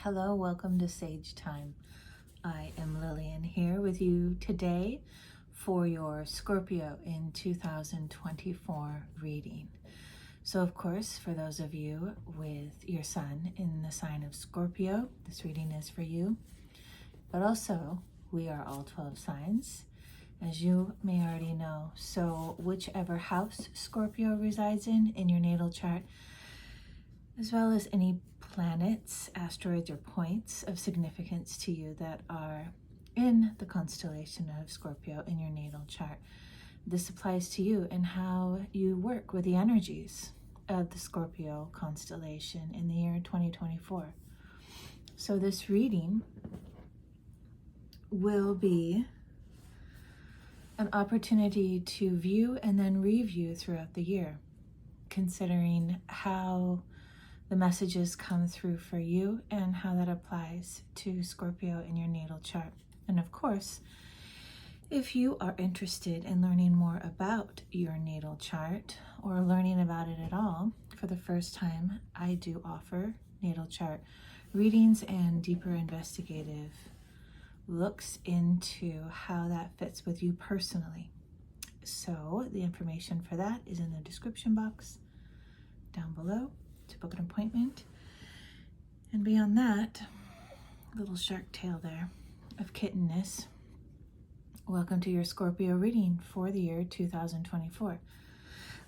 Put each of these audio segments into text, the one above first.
Hello, welcome to Sage Thyme. I am Lillian here with you today for your Scorpio in 2024 reading. So of course, for those of you with your sun in the sign of Scorpio, this reading is for you. But also, we are all 12 signs, as you may already know. So whichever house Scorpio resides in your natal chart, as well as any planets, asteroids, or points of significance to you that are in the constellation of Scorpio in your natal chart. This applies to you and how you work with the energies of the Scorpio constellation in the year 2024. So this reading will be an opportunity to view and then review throughout the year, considering how the messages come through for you and how that applies to Scorpio in your natal chart. And of course, if you are interested in learning more about your natal chart or learning about it at all for the first time, I do offer natal chart readings and deeper investigative looks into how that fits with you personally. So the information for that is in the description box down below to book an appointment. And beyond that, little shark tail there of kittenness. Welcome to your Scorpio reading for the year 2024.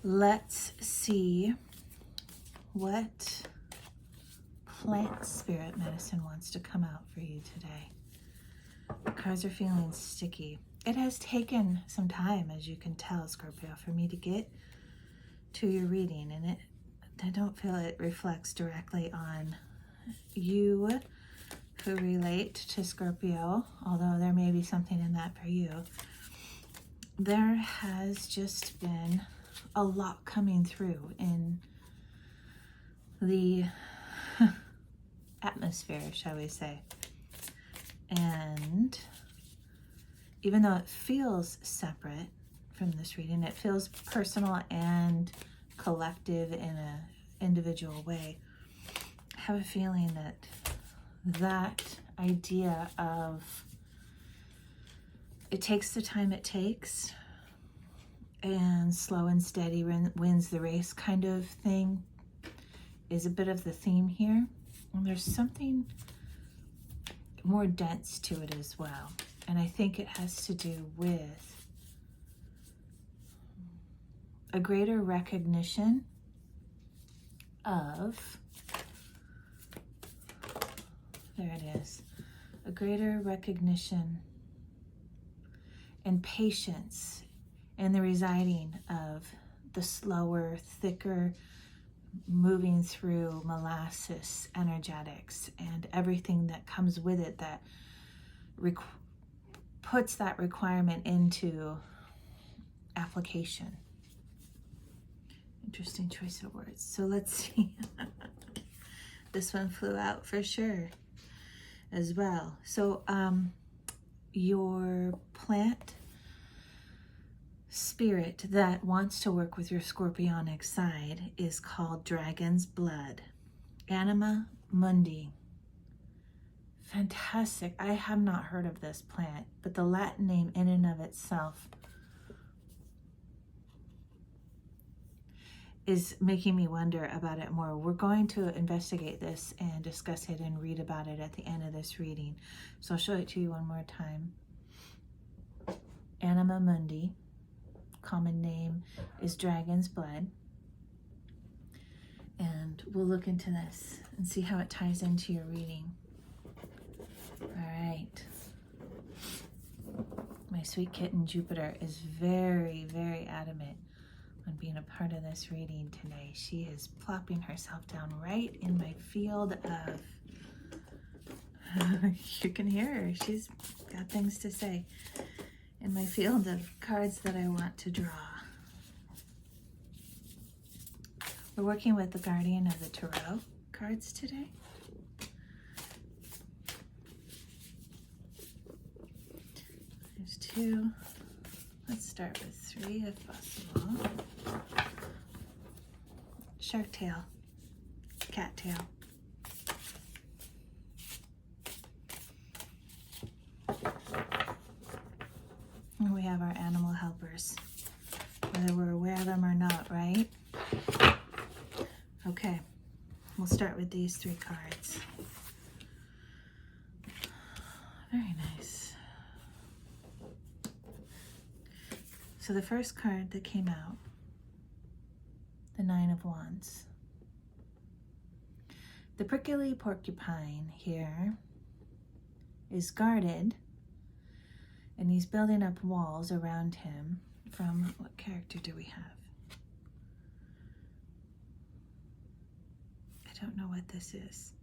Let's see what plant spirit medicine wants to come out for you today. The cards are feeling sticky. It has taken some time, as you can tell, Scorpio, for me to get to your reading, and I don't feel it reflects directly on you who relate to Scorpio, although there may be something in that for you. There has just been a lot coming through in the atmosphere, shall we say. And even though it feels separate from this reading, it feels personal and collective in an individual way. I have a feeling that idea of it takes the time it takes and slow and steady wins the race kind of thing is a bit of the theme here. And there's something more dense to it as well. And I think it has to do with a greater recognition of, there it is, a greater recognition and patience in the residing of the slower, thicker, moving through molasses energetics and everything that comes with it that puts that requirement into application. Interesting choice of words. So let's see. This one flew out for sure as well. So your plant spirit that wants to work with your scorpionic side is called Dragon's Blood. Anima mundi. Fantastic. I have not heard of this plant, but the Latin name in and of itself is making me wonder about it more. We're going to investigate this and discuss it and read about it at the end of this reading. So I'll show it to you one more time. Anima mundi. Common name is Dragon's Blood. And we'll look into this and see how it ties into your reading. All right. My sweet kitten Jupiter is very, very adamant on being a part of this reading today. She is plopping herself down right in my field of, you can hear her, she's got things to say, in my field of cards that I want to draw. We're working with the Guardian of the Tarot cards today. There's two. Let's start with three if possible. Shark tail, cat tail, have our animal helpers, whether we're aware of them or not, right? Okay, we'll start with these 3 cards. Very nice. So the first card that came out, the 9 of Wands. The prickly porcupine here is guarded, and he's building up walls around him from, what character do we have? I don't know what this is.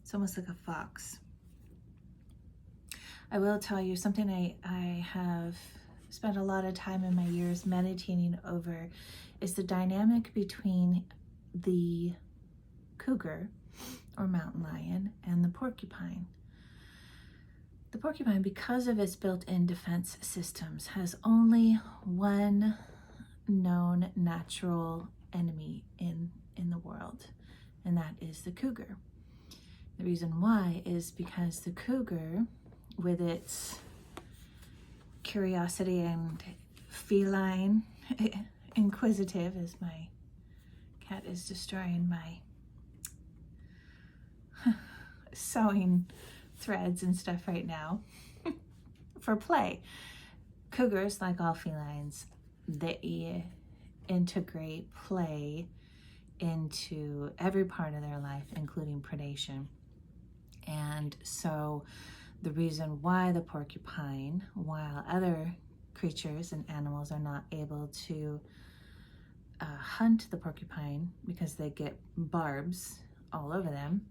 It's almost like a fox. I will tell you something I have spent a lot of time in my years meditating over is the dynamic between the cougar or mountain lion and the porcupine. The porcupine, because of its built-in defense systems, has only one known natural enemy in the world, and that is the cougar. The reason why is because the cougar, with its curiosity and feline, inquisitive, as my cat is destroying my sewing threads and stuff right now, for play. Cougars, like all felines, they integrate play into every part of their life, including predation. And so the reason why the porcupine, while other creatures and animals are not able to hunt the porcupine because they get barbs all over them,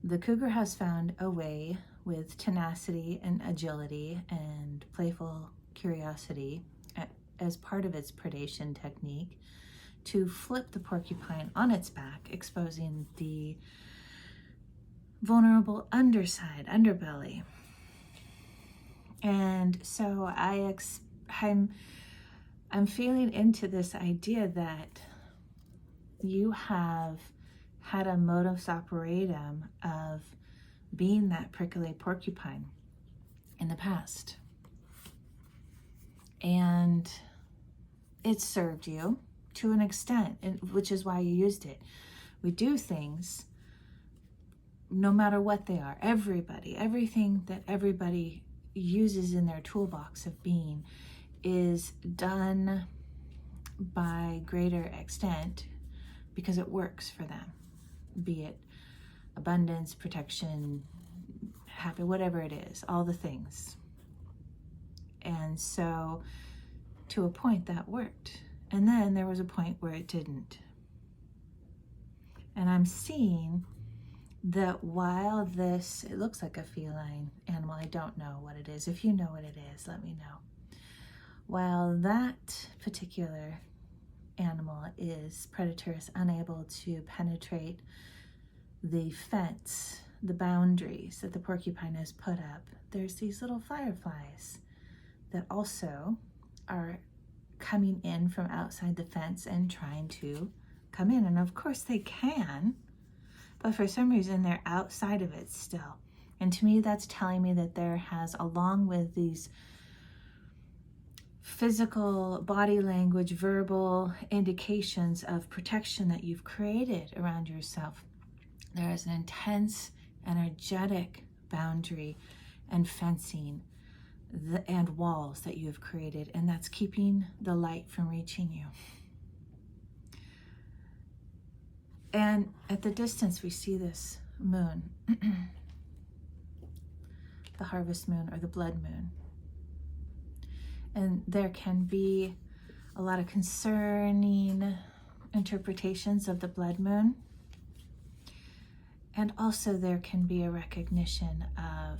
the cougar has found a way, with tenacity and agility and playful curiosity as part of its predation technique, to flip the porcupine on its back, exposing the vulnerable underside, underbelly. And so I'm feeling into this idea that you have had a modus operandum of being that prickly porcupine in the past. And it served you to an extent, which is why you used it. We do things no matter what they are. Everything that everybody uses in their toolbox of being is done by greater extent because it works for them, be it abundance, protection, happy, whatever it is, all the things. And so to a point that worked. And then there was a point where it didn't. And I'm seeing that while this, it looks like a feline animal, I don't know what it is. If you know what it is, let me know. While that particular animal is predatorous, unable to penetrate the fence, the boundaries that the porcupine has put up, there's these little fireflies that also are coming in from outside the fence and trying to come in. And of course they can, but for some reason they're outside of it still. And to me, that's telling me that there has, along with these physical, body language, verbal indications of protection that you've created around yourself, there is an intense, energetic boundary and fencing and walls that you have created, and that's keeping the light from reaching you. And at the distance, we see this moon, the harvest moon or the blood moon. And there can be a lot of concerning interpretations of the blood moon. And also there can be a recognition of,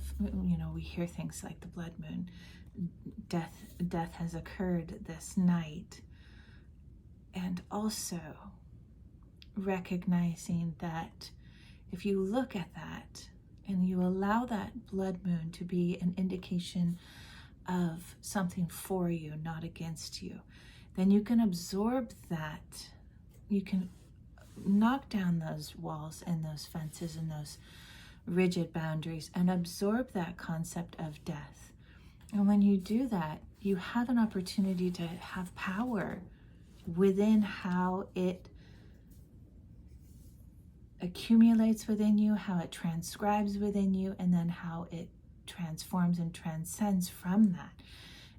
we hear things like the blood moon, death has occurred this night. And also recognizing that if you look at that and you allow that blood moon to be an indication of something for you, not against you, then you can absorb that. You can knock down those walls and those fences and those rigid boundaries and absorb that concept of death. And when you do that, you have an opportunity to have power within how it accumulates within you, how it transcribes within you, and then how it transforms and transcends from that.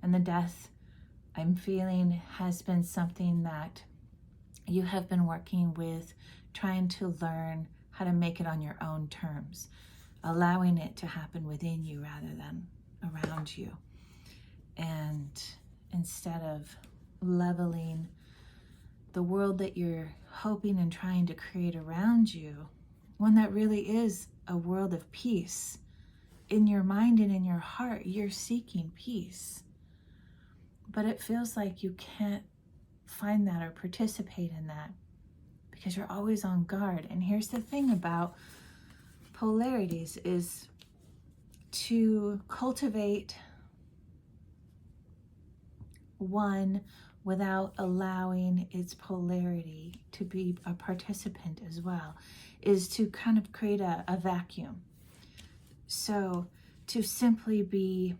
And the death I'm feeling has been something that you have been working with, trying to learn how to make it on your own terms, allowing it to happen within you rather than around you. And instead of leveling the world that you're hoping and trying to create around you, one that really is a world of peace, in your mind and in your heart, you're seeking peace. But it feels like you can't find that or participate in that because you're always on guard. And here's the thing about polarities is to cultivate one without allowing its polarity to be a participant as well is to kind of create a vacuum. So to simply be,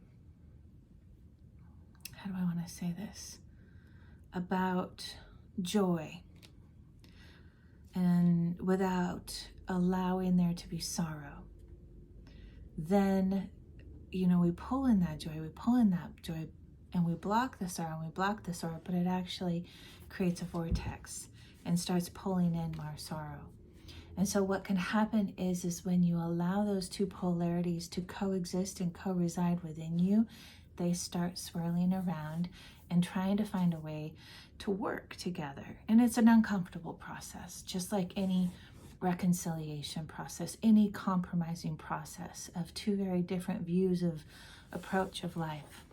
how do I want to say this, about joy, and without allowing there to be sorrow, then, we pull in that joy, and we block the sorrow, but it actually creates a vortex and starts pulling in more sorrow. And so what can happen is when you allow those two polarities to coexist and co-reside within you, they start swirling around and trying to find a way to work together. And it's an uncomfortable process, just like any reconciliation process, any compromising process of two very different views of approach of life.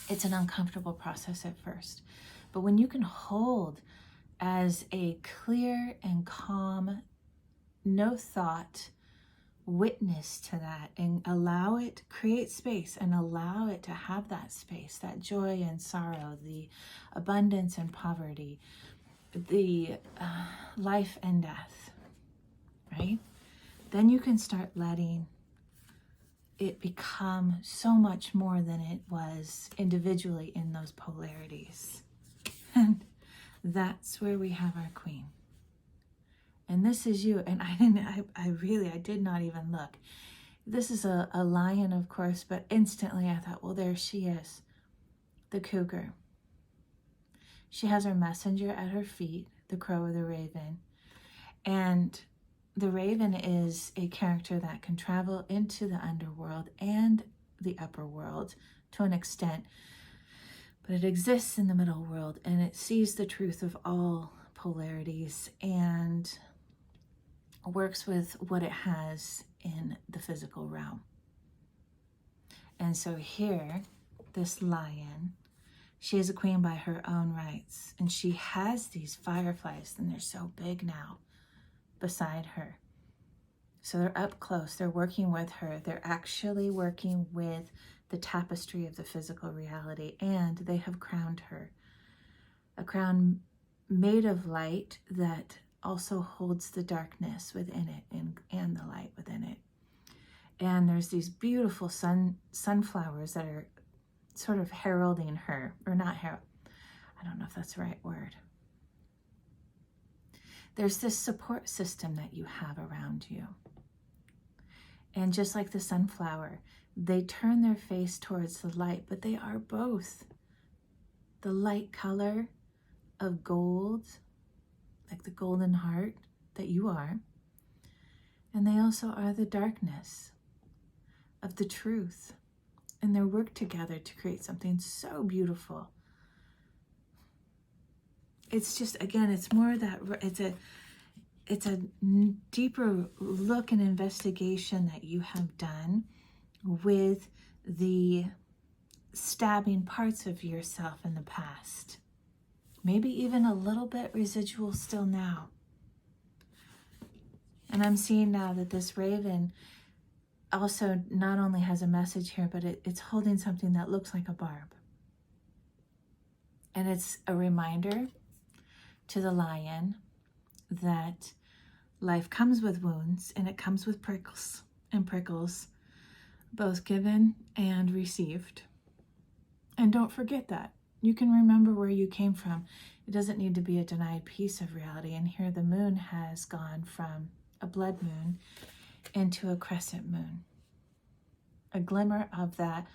It's an uncomfortable process at first. But when you can hold as a clear and calm, no thought witness to that and allow it, create space and allow it to have that space, that joy and sorrow, the abundance and poverty, the life and death, right? Then you can start letting it become so much more than it was individually in those polarities. And that's where we have our queen. And this is you. And I did not even look. This is a lion, of course, but instantly I thought, well, there she is, the cougar. She has her messenger at her feet, the crow or the raven. And the raven is a character that can travel into the underworld and the upper world to an extent, but it exists in the middle world and it sees the truth of all polarities and works with what it has in the physical realm. And so here, this lion, she is a queen by her own rights, and she has these fireflies, and they're so big now, beside her. So they're up close, they're working with her, they're actually working with the tapestry of the physical reality, and they have crowned her. A crown made of light that also holds the darkness within it and the light within it. And there's these beautiful sunflowers that are sort of heralding her, or not herald, I don't know if that's the right word. There's this support system that you have around you. And just like the sunflower, they turn their face towards the light, but they are both the light color of gold, like the golden heart that you are. And they also are the darkness of the truth. And they work together to create something so beautiful. It's just, again, it's more that it's a deeper look and investigation that you have done with the stabbing parts of yourself in the past. Maybe even a little bit residual still now. And I'm seeing now that this raven also not only has a message here, but it's holding something that looks like a barb. And it's a reminder to the lion that life comes with wounds and it comes with prickles, both given and received. And don't forget that. You can remember where you came from. It doesn't need to be a denied piece of reality. And here the moon has gone from a blood moon into a crescent moon. A glimmer of that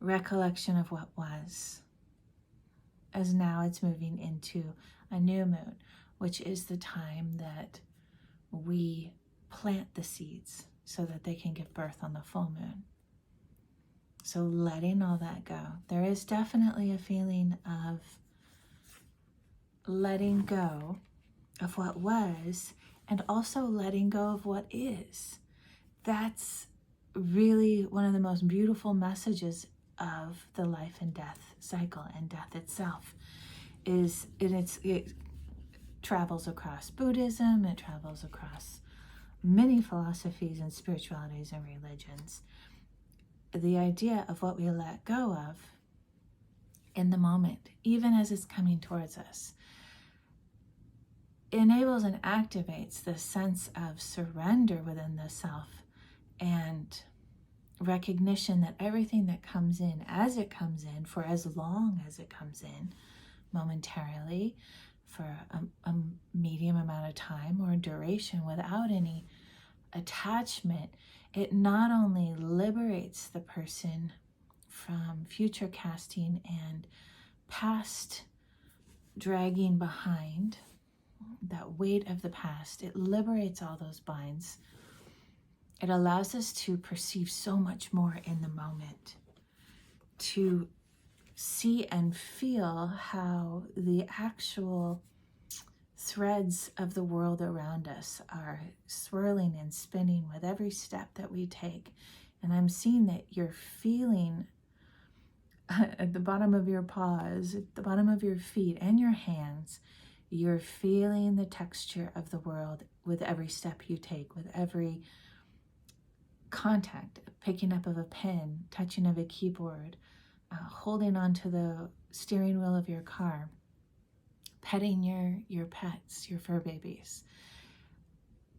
recollection of what was, as now it's moving into a new moon, which is the time that we plant the seeds so that they can give birth on the full moon. So letting all that go. There is definitely a feeling of letting go of what was and also letting go of what is. That's really one of the most beautiful messages of the life and death cycle and death itself. It travels across Buddhism, it travels across many philosophies and spiritualities and religions. The idea of what we let go of in the moment, even as it's coming towards us, enables and activates the sense of surrender within the self and recognition that everything that comes in, as it comes in, for as long as it comes in, momentarily, for a medium amount of time or duration without any attachment, it not only liberates the person from future casting and past dragging behind, that weight of the past, it liberates all those binds. It allows us to perceive so much more in the moment, to see and feel how the actual threads of the world around us are swirling and spinning with every step that we take. And I'm seeing that you're feeling at the bottom of your paws, at the bottom of your feet and your hands, you're feeling the texture of the world with every step you take, with every contact, picking up of a pen, touching of a keyboard, holding onto the steering wheel of your car, petting your pets, your fur babies,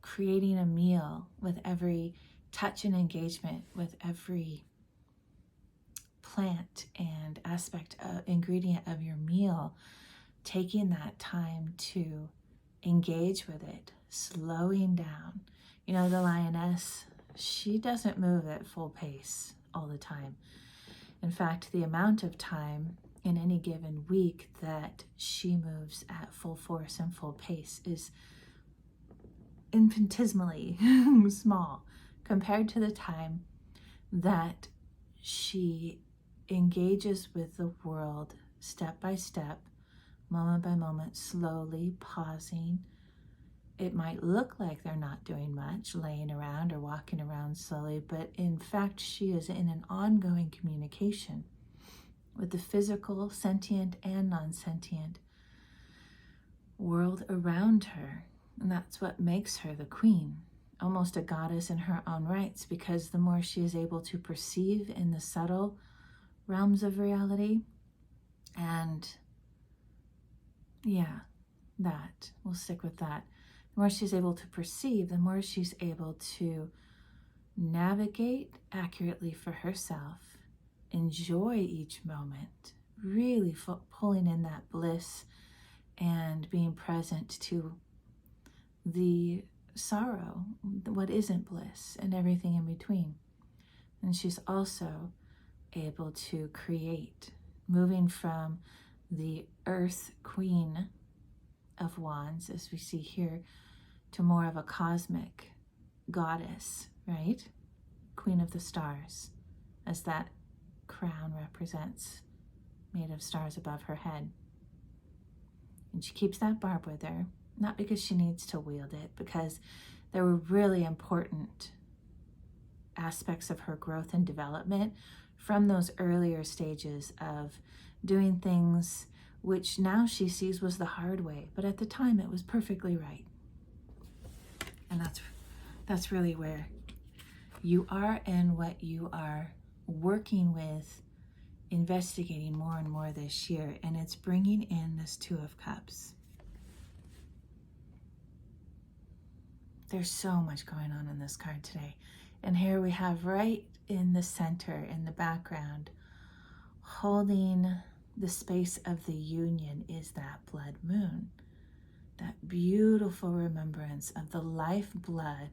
creating a meal with every touch and engagement, with every plant and aspect, ingredient of your meal, taking that time to engage with it, slowing down. You know, the lioness, she doesn't move at full pace all the time. In fact, the amount of time in any given week that she moves at full force and full pace is infinitesimally small compared to the time that she engages with the world step by step, moment by moment, slowly pausing. It might look like they're not doing much, laying around or walking around slowly, but in fact, she is in an ongoing communication with the physical, sentient and non-sentient world around her. And that's what makes her the queen, almost a goddess in her own rights, because the more she is able to perceive in the subtle realms of reality, and that, we'll stick with that. The more she's able to perceive, the more she's able to navigate accurately for herself, enjoy each moment, really pulling in that bliss and being present to the sorrow, what isn't bliss, and everything in between. And she's also able to create, moving from the earth queen of wands, as we see here, to more of a cosmic goddess, right? Queen of the stars, as that crown represents, made of stars above her head. And she keeps that barb with her, not because she needs to wield it, because there were really important aspects of her growth and development from those earlier stages of doing things which now she sees was the hard way, but at the time it was perfectly right. And that's really where you are and what you are working with, investigating more and more this year, and it's bringing in this Two of Cups. There's so much going on in this card today. And here we have right in the center, in the background, holding the space of the union is that blood moon, that beautiful remembrance of the lifeblood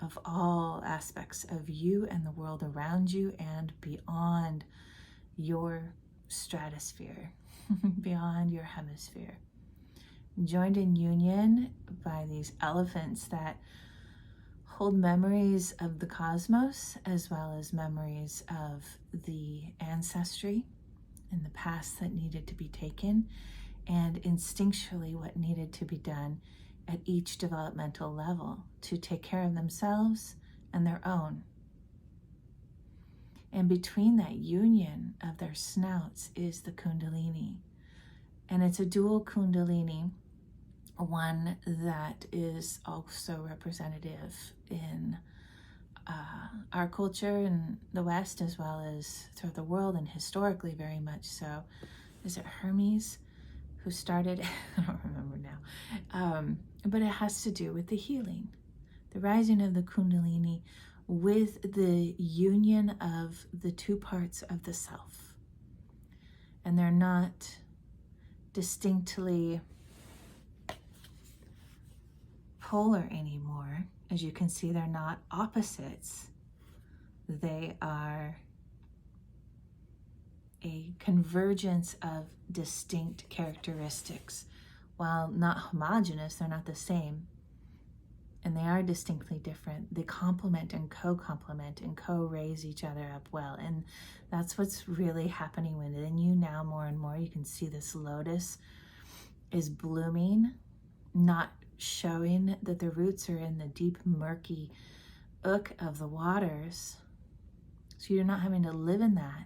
of all aspects of you and the world around you and beyond your stratosphere, beyond your hemisphere. Joined in union by these elephants that hold memories of the cosmos as well as memories of the ancestry in the past that needed to be taken, and instinctually what needed to be done at each developmental level to take care of themselves and their own. And between that union of their snouts is the Kundalini. And it's a dual Kundalini, one that is also representative in our culture in the West as well as throughout the world, and historically very much so. Is it Hermes who started? I don't remember now. But it has to do with the healing, the rising of the Kundalini with the union of the two parts of the self. And they're not distinctly polar anymore. As you can see, they're not opposites. They are a convergence of distinct characteristics. While not homogeneous, they're not the same. And they are distinctly different. They complement and co-complement and co-raise each other up well. And that's what's really happening within you now more and more. You can see this lotus is blooming, not showing that the roots are in the deep, murky ook of the waters. So you're not having to live in that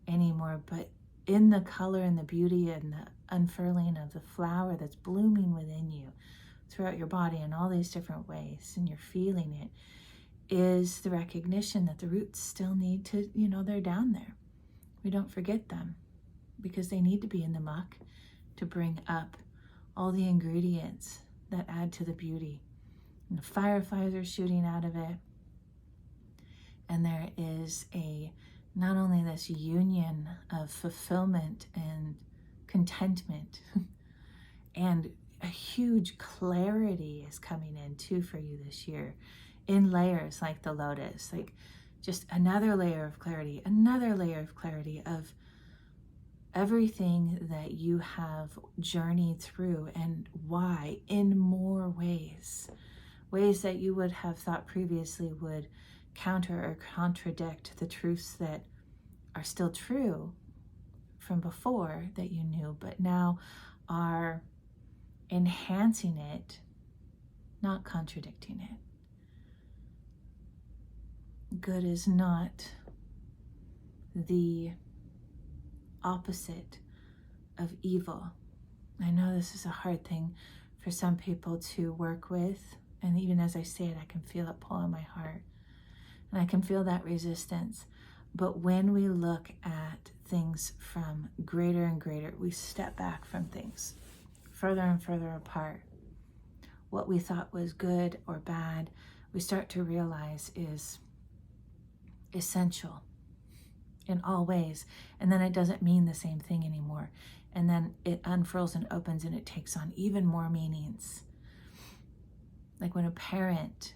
anymore, but in the color and the beauty and the unfurling of the flower that's blooming within you throughout your body in all these different ways, and you're feeling it, is the recognition that the roots still need to, they're down there. We don't forget them because they need to be in the muck to bring up all the ingredients that add to the beauty. And the fireflies are shooting out of it. And there is not only this union of fulfillment and contentment, and a huge clarity is coming in too for you this year in layers like the lotus, like just another layer of clarity of everything that you have journeyed through and why in more ways that you would have thought previously would counter or contradict the truths that are still true from before that you knew, but now are enhancing it, not contradicting it. Good is not the opposite of evil. I know this is a hard thing for some people to work with, and even as I say it, I can feel it pull on my heart, and I can feel that resistance. But when we look at things from greater and greater, we step back from things further and further apart. What we thought was good or bad, we start to realize is essential in all ways. And then it doesn't mean the same thing anymore. And then it unfurls and opens and it takes on even more meanings. Like when a parent,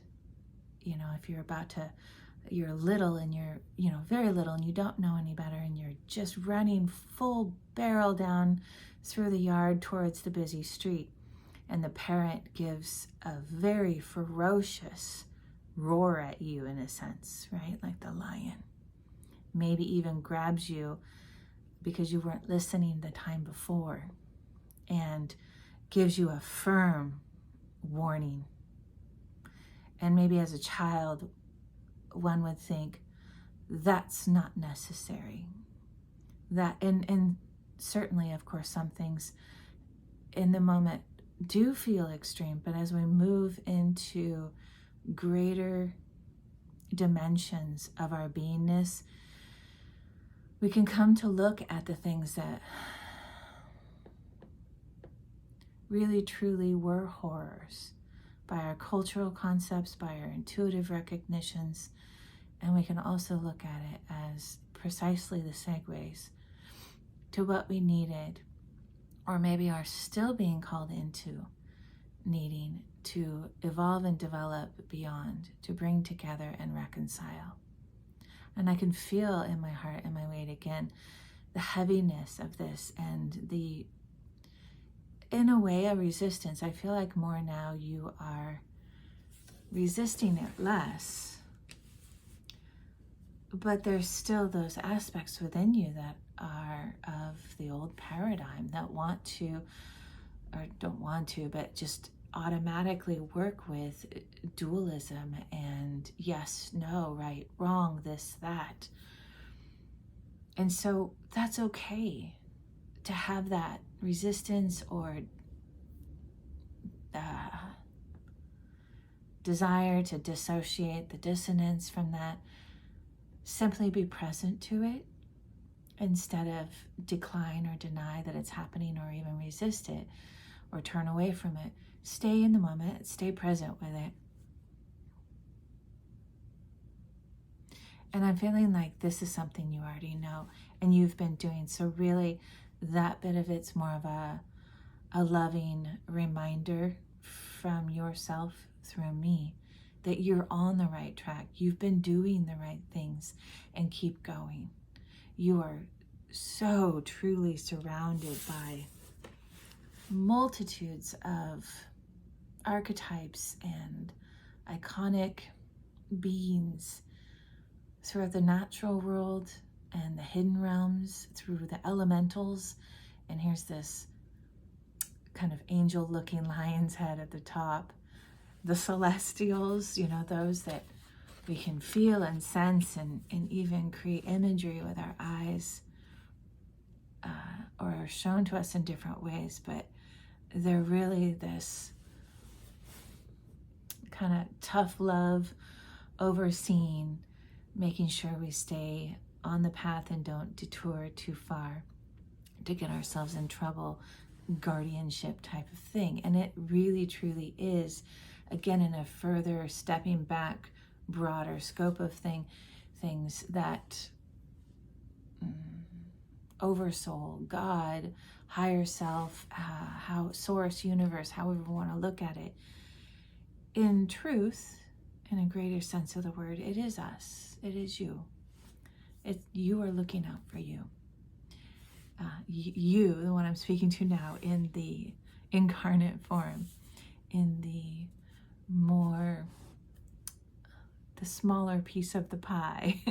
if you're little and you're, very little and you don't know any better and you're just running full barrel down through the yard towards the busy street. And the parent gives a very ferocious roar at you in a sense, right? Like the lion. Maybe even grabs you because you weren't listening the time before and gives you a firm warning. And maybe as a child, one would think that's not necessary. That and certainly, of course, some things in the moment do feel extreme, but as we move into greater dimensions of our beingness, we can come to look at the things that really truly were horrors by our cultural concepts, by our intuitive recognitions, And we can also look at it as precisely the segues to what we needed, or maybe are still being called into needing to evolve and develop beyond, to bring together and reconcile. And I can feel in my heart and my weight again the heaviness of this, and the, in a way, a resistance. I feel like more now you are resisting it less, but there's still those aspects within you that are of the old paradigm that want to, or don't want to, but just automatically work with dualism and yes, no, right, wrong, this, that. And so that's okay to have that resistance or desire to dissociate, the dissonance from that. Simply be present to it instead of decline or deny that it's happening, or even resist it or turn away from it. Stay in the moment, stay present with it. And I'm feeling like this is something you already know and you've been doing. So really that bit of it's more of a loving reminder from yourself through me that you're on the right track. You've been doing the right things, and keep going. You are so truly surrounded by multitudes of archetypes and iconic beings throughout the natural world and the hidden realms, through the elementals. And here's this kind of angel looking lion's head at the top. The celestials, you know, those that we can feel and sense and even create imagery with our eyes, or are shown to us in different ways, but they're really this kind of tough love, overseeing, making sure we stay on the path and don't detour too far to get ourselves in trouble, guardianship type of thing. And it really truly is, again, in a further stepping back, broader scope of things that oversoul, God, higher self, how source, universe, however we want to look at it. In truth, in a greater sense of the word, it is us. It is you. You are looking out for you. You, the one I'm speaking to now, in the incarnate form, in the smaller piece of the pie,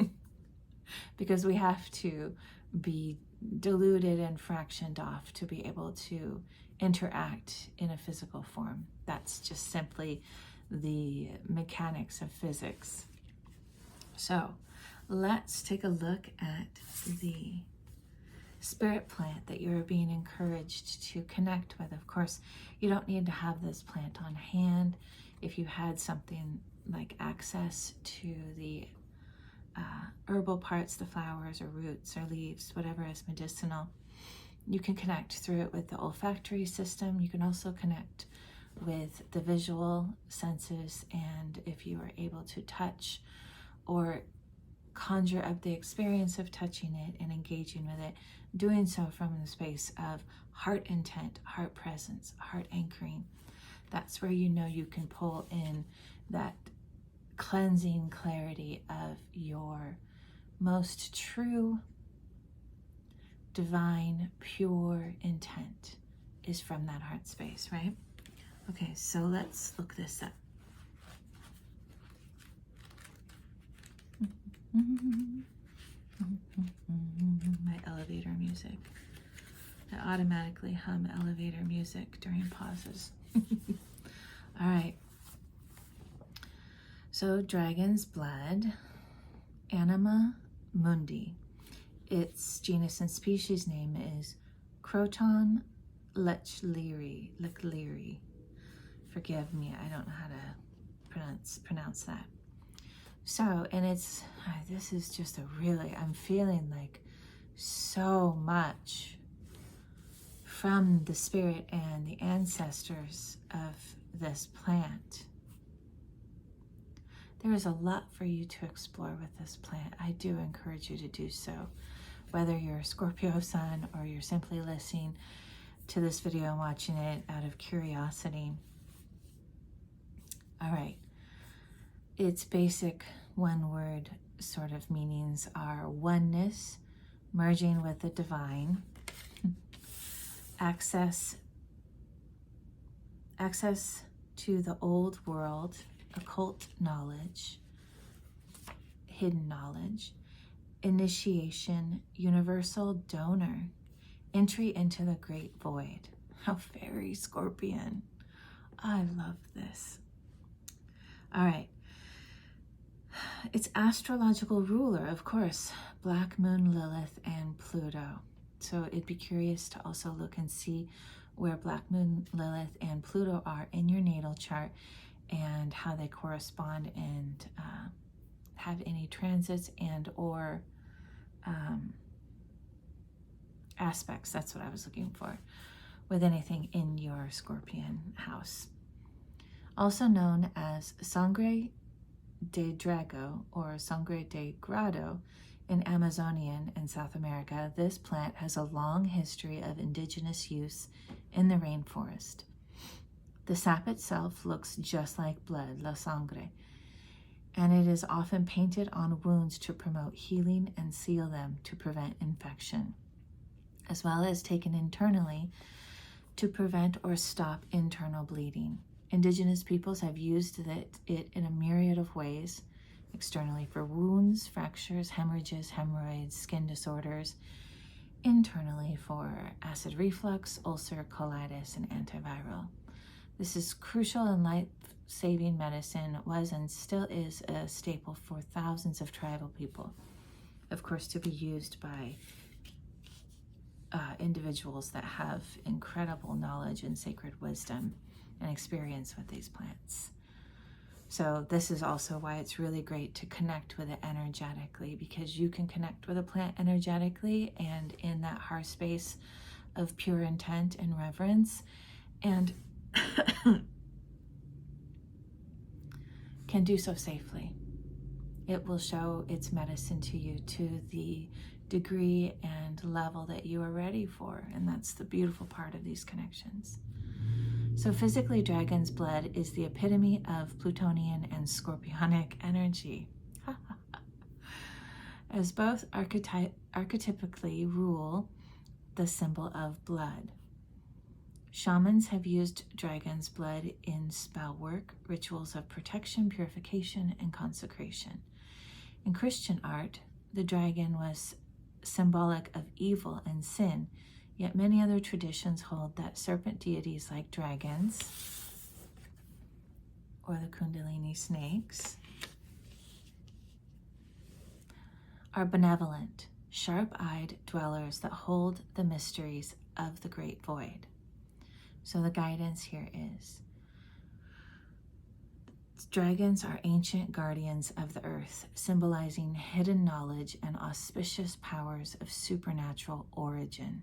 because we have to be diluted and fractioned off to be able to interact in a physical form. That's just simply the mechanics of physics. So let's take a look at the spirit plant that you're being encouraged to connect with. Of course, you don't need to have this plant on hand. If you had something like access to the herbal parts, the flowers or roots or leaves, whatever is medicinal, you can connect through it with the olfactory system. You can also connect with the visual senses, and if you are able to touch or conjure up the experience of touching it and engaging with it, doing so from the space of heart intent, heart presence, heart anchoring. That's where you know you can pull in that cleansing clarity of your most true, divine, pure intent is from that heart space, right? Okay, so let's look this up. My elevator music. I automatically hum elevator music during pauses. All right. So dragon's blood, Anima mundi. Its genus and species name is Croton lecleri. Forgive me, I don't know how to pronounce that. So, and it's, this is just a really, I'm feeling like so much from the spirit and the ancestors of this plant. There is a lot for you to explore with this plant. I do encourage you to do so. Whether you're a Scorpio sun or you're simply listening to this video and watching it out of curiosity. All right. Its basic one-word sort of meanings are oneness, merging with the divine, access to the old world, occult knowledge, hidden knowledge, initiation, universal donor, entry into the great void. How very Scorpion. I love this. All right. Its astrological ruler, of course, Black Moon, Lilith, and Pluto. So it'd be curious to also look and see where Black Moon, Lilith, and Pluto are in your natal chart and how they correspond and have any transits and or aspects. That's what I was looking for with anything in your Scorpion house. Also known as Sangre de Drago or Sangre de Grado in Amazonian and South America, this plant has a long history of indigenous use in the rainforest. The sap itself looks just like blood, la sangre, and it is often painted on wounds to promote healing and seal them to prevent infection, as well as taken internally to prevent or stop internal bleeding. Indigenous peoples have used it in a myriad of ways, externally for wounds, fractures, hemorrhages, hemorrhoids, skin disorders, internally for acid reflux, ulcer, colitis, and antiviral. This is crucial in life-saving medicine, was and still is a staple for thousands of tribal people. Of course, to be used by individuals that have incredible knowledge and sacred wisdom and experience with these plants. So this is also why it's really great to connect with it energetically, because you can connect with a plant energetically and in that heart space of pure intent and reverence, and can do so safely. It will show its medicine to you to the degree and level that you are ready for, and that's the beautiful part of these connections. So physically, dragon's blood is the epitome of Plutonian and Scorpionic energy, as both archetypically rule the symbol of blood. Shamans have used dragon's blood in spell work, rituals of protection, purification, and consecration. In Christian art, the dragon was symbolic of evil and sin, yet many other traditions hold that serpent deities like dragons or the Kundalini snakes are benevolent, sharp-eyed dwellers that hold the mysteries of the great void. So the guidance here is, dragons are ancient guardians of the earth, symbolizing hidden knowledge and auspicious powers of supernatural origin.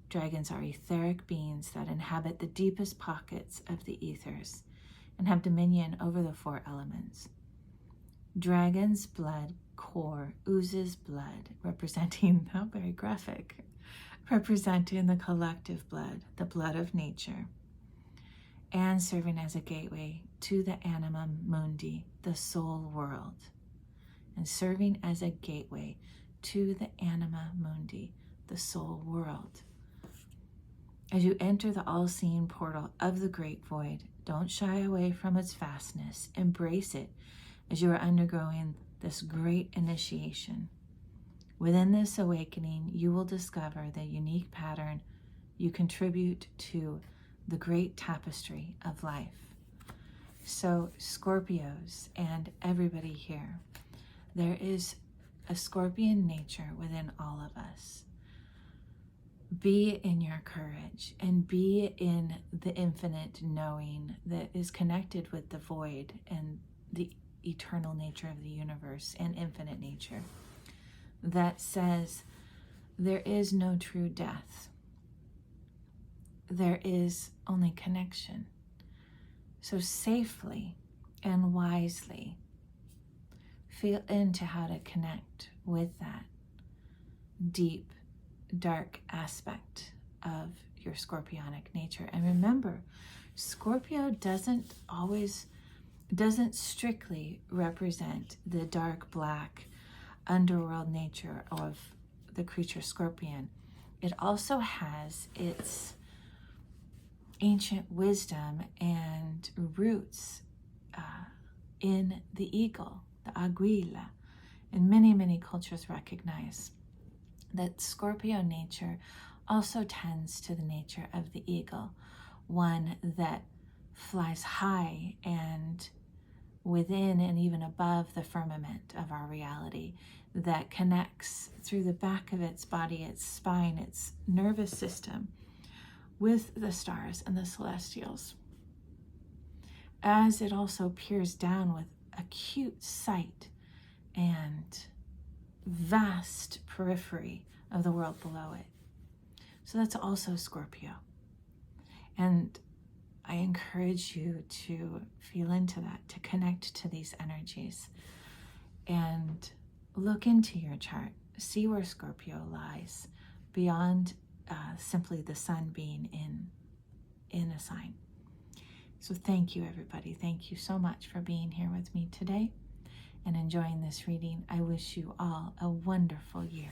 Dragons are etheric beings that inhabit the deepest pockets of the ethers and have dominion over the four elements. Dragon's blood core oozes blood, representing, how very graphic, representing the collective blood, the blood of nature, and serving as a gateway to the anima mundi, the soul world, and serving as a gateway to the anima mundi, the soul world. As you enter the all-seeing portal of the great void, don't shy away from its vastness. Embrace it as you are undergoing this great initiation. Within this awakening, you will discover the unique pattern you contribute to the great tapestry of life. So, Scorpios and everybody here, there is a Scorpion nature within all of us. Be in your courage and be in the infinite knowing that is connected with the void and the eternal nature of the universe and infinite nature that says there is no true death. There is only connection. So safely and wisely feel into how to connect with that deep, dark aspect of your Scorpionic nature. And remember, Scorpio doesn't strictly represent the dark, black, underworld nature of the creature Scorpion. It also has its ancient wisdom and roots in the eagle, the aguila. And many, many cultures recognize that Scorpio nature also tends to the nature of the eagle, one that flies high and within and even above the firmament of our reality, that connects through the back of its body, its spine, its nervous system with the stars and the celestials, as it also peers down with acute sight and vast periphery of the world below it. So that's also Scorpio. And I encourage you to feel into that, to connect to these energies, and look into your chart, see where Scorpio lies beyond simply the sun being in a sign. So thank you, everybody. Thank you so much for being here with me today and enjoying this reading. I wish you all a wonderful year.